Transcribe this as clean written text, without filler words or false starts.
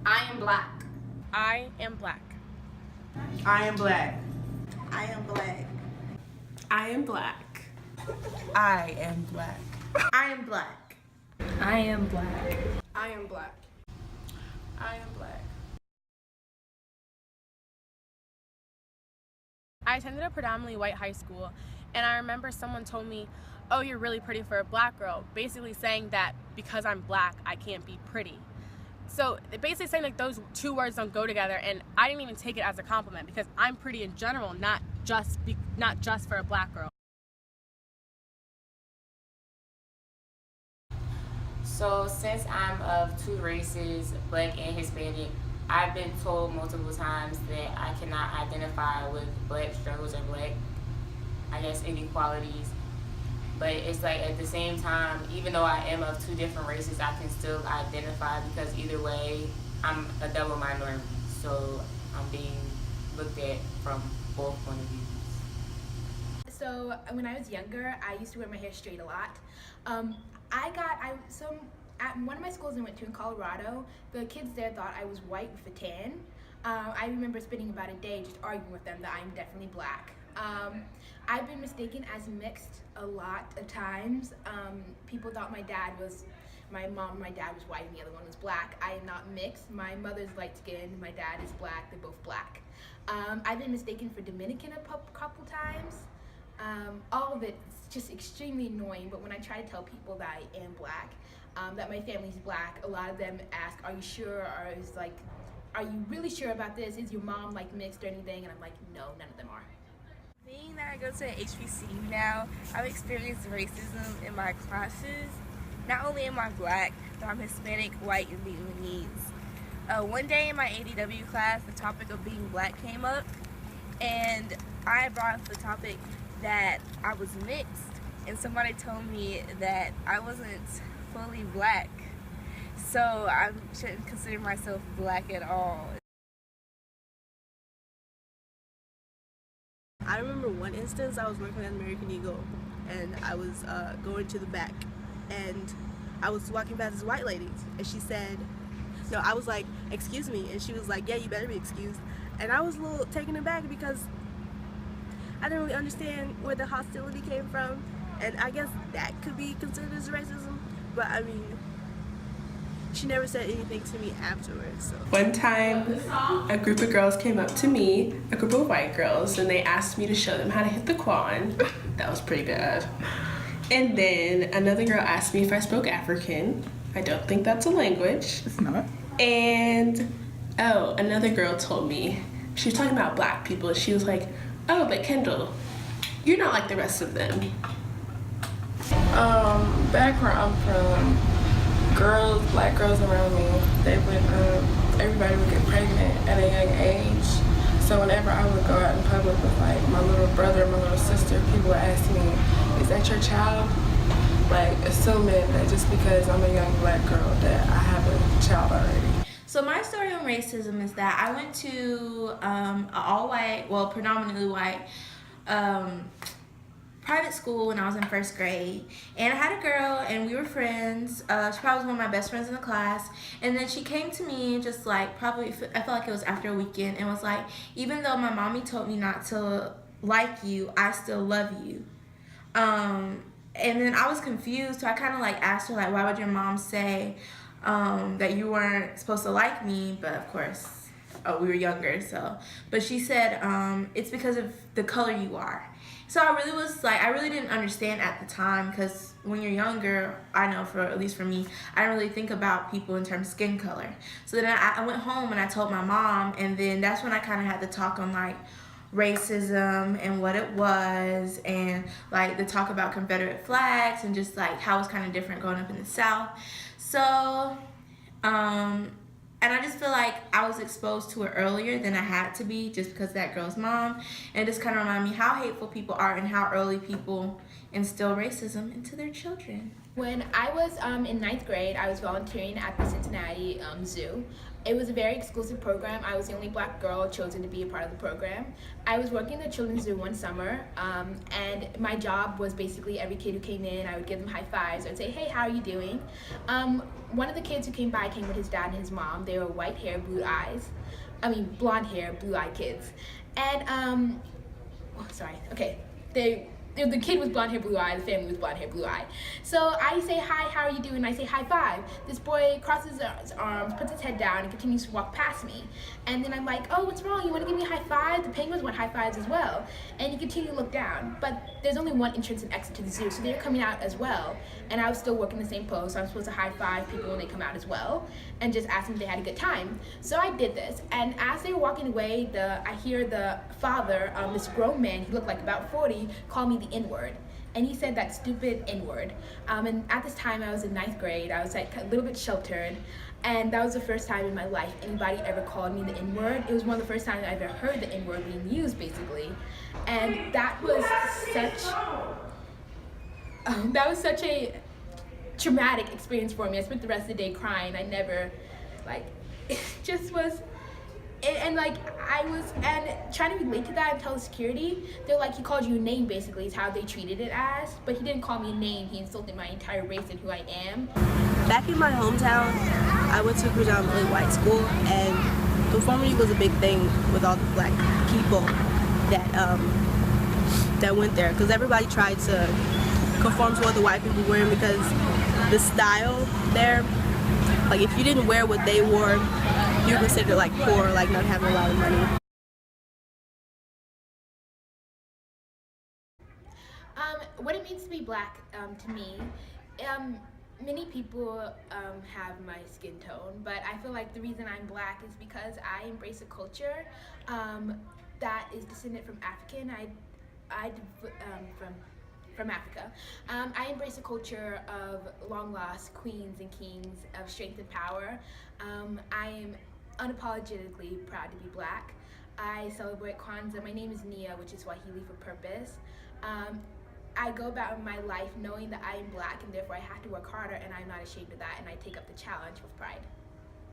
I am black. I am black. I am black. I am black. I am black. I am black. I am black. I am black. I am black. I am black. I attended a predominantly white high school, and I remember someone told me, "Oh, you're really pretty for a black girl," basically saying that because I'm black, I can't be pretty. So basically saying like those two words don't go together, and I didn't even take it as a compliment because I'm pretty in general, not just for a black girl. So since I'm of two races, black and Hispanic, I've been told multiple times that I cannot identify with black struggles or black, I guess, inequalities. But it's like at the same time, even though I am of two different races, I can still identify because either way, I'm a double minority. So I'm being looked at from both point of views. So when I was younger, I used to wear my hair straight a lot. At one of my schools I went to in Colorado, the kids there thought I was white with a tan. I remember spending about a day just arguing with them that I'm definitely black. I've been mistaken as mixed a lot of times. People thought my mom and my dad was white and the other one was black. I am not mixed. My mother's light skinned, my dad is black, they're both black. I've been mistaken for Dominican a couple times. All of it's just extremely annoying, but when I try to tell people that I am black, that my family's black, a lot of them ask, are you sure, or is like, are you really sure about this? Is your mom like mixed or anything? And I'm like, no, none of them are. Being that I go to HBCU now, I've experienced racism in my classes. Not only am I black, but I'm Hispanic, white, and Vietnamese. One day in my ADW class, the topic of being black came up, and I brought up the topic that I was mixed, and somebody told me that I wasn't fully black, so I shouldn't consider myself black at all. I remember one instance I was working at American Eagle and I was going to the back and I was walking past this white lady and she said, no, I was like, excuse me, and she was like, yeah, you better be excused. And I was a little taken aback because I didn't really understand where the hostility came from, and I guess that could be considered as racism, but I mean, she never said anything to me afterwards. So. One time, a group of girls came up to me, a group of white girls, and they asked me to show them how to hit the quan. That was pretty bad. And then another girl asked me if I spoke African. I don't think that's a language. It's not. And, oh, another girl told me, she was talking about black people, and she was like, oh, but Kendall, you're not like the rest of them. Back where I'm from, black girls around me, everybody would get pregnant at a young age. So whenever I would go out in public with like my little brother, my little sister, people would ask me, is that your child? Like assuming that just because I'm a young black girl that I have a child already. So my story on racism is that I went to an all-white, well, predominantly white, private school when I was in first grade, and I had a girl and we were friends. She probably was one of my best friends in the class, and then she came to me just like probably, I felt like it was after a weekend, and was like, even though my mommy told me not to like you, I still love you. And then I was confused, so I kind of like asked her like, why would your mom say that you weren't supposed to like me? But of course, we were younger, so. But she said, it's because of the color you are. So I really was like, I really didn't understand at the time, because when you're younger, I know at least for me, I don't really think about people in terms of skin color. So then I went home and I told my mom, and then that's when I kind of had to talk on like racism and what it was, and like the talk about Confederate flags and just like how it's kind of different growing up in the South. So, and I just feel like I was exposed to it earlier than I had to be just because of that girl's mom. And it just kind of reminded me how hateful people are and how early people instill racism into their children. When I was in ninth grade, I was volunteering at the Cincinnati Zoo. It was a very exclusive program. I was the only black girl chosen to be a part of the program. I was working at the children's zoo one summer, and my job was basically every kid who came in, I would give them high fives. I'd say, hey, how are you doing? One of the kids who came by came with his dad and his mom. They were white hair, blue eyes. Blonde hair, blue-eyed kids. And, the kid was blonde hair, blue eye, the family was blonde hair, blue eye. So I say, hi, how are you doing? I say, high five. This boy crosses his arms, puts his head down, and continues to walk past me. And then I'm like, oh, what's wrong? You want to give me a high five? The penguins want high fives as well. And he continued to look down. But there's only one entrance and exit to the zoo, so they're coming out as well. And I was still working the same post, so I'm supposed to high five people when they come out as well, and just ask them if they had a good time. So I did this, and as they were walking away, I hear the father, this grown man, he looked like about 40, call me the N-word. And he said that stupid N-word. And at this time, I was in ninth grade. I was like a little bit sheltered. And that was the first time in my life anybody ever called me the N-word. It was one of the first times I ever heard the N-word being used, basically. And that was such a traumatic experience for me. I spent the rest of the day crying. I never, it just was. And trying to relate to that and tell security, they're like, he called you a name, basically, is how they treated it as. But he didn't call me a name, he insulted my entire race and who I am. Back in my hometown, I went to a predominantly white school, and conformity was a big thing with all the black people that went there, because everybody tried to conform to what the white people were, because the style there, if you didn't wear what they wore, you were considered poor, not having a lot of money. What it means to be black to me, many people have my skin tone, but I feel like the reason I'm black is because I embrace a culture that is descended from African. From Africa. I embrace a culture of long lost queens and kings, of strength and power. I am unapologetically proud to be black. I celebrate Kwanzaa. My name is Nia, which is Swahili for purpose. I go about my life knowing that I am black and therefore I have to work harder, and I'm not ashamed of that, and I take up the challenge with pride.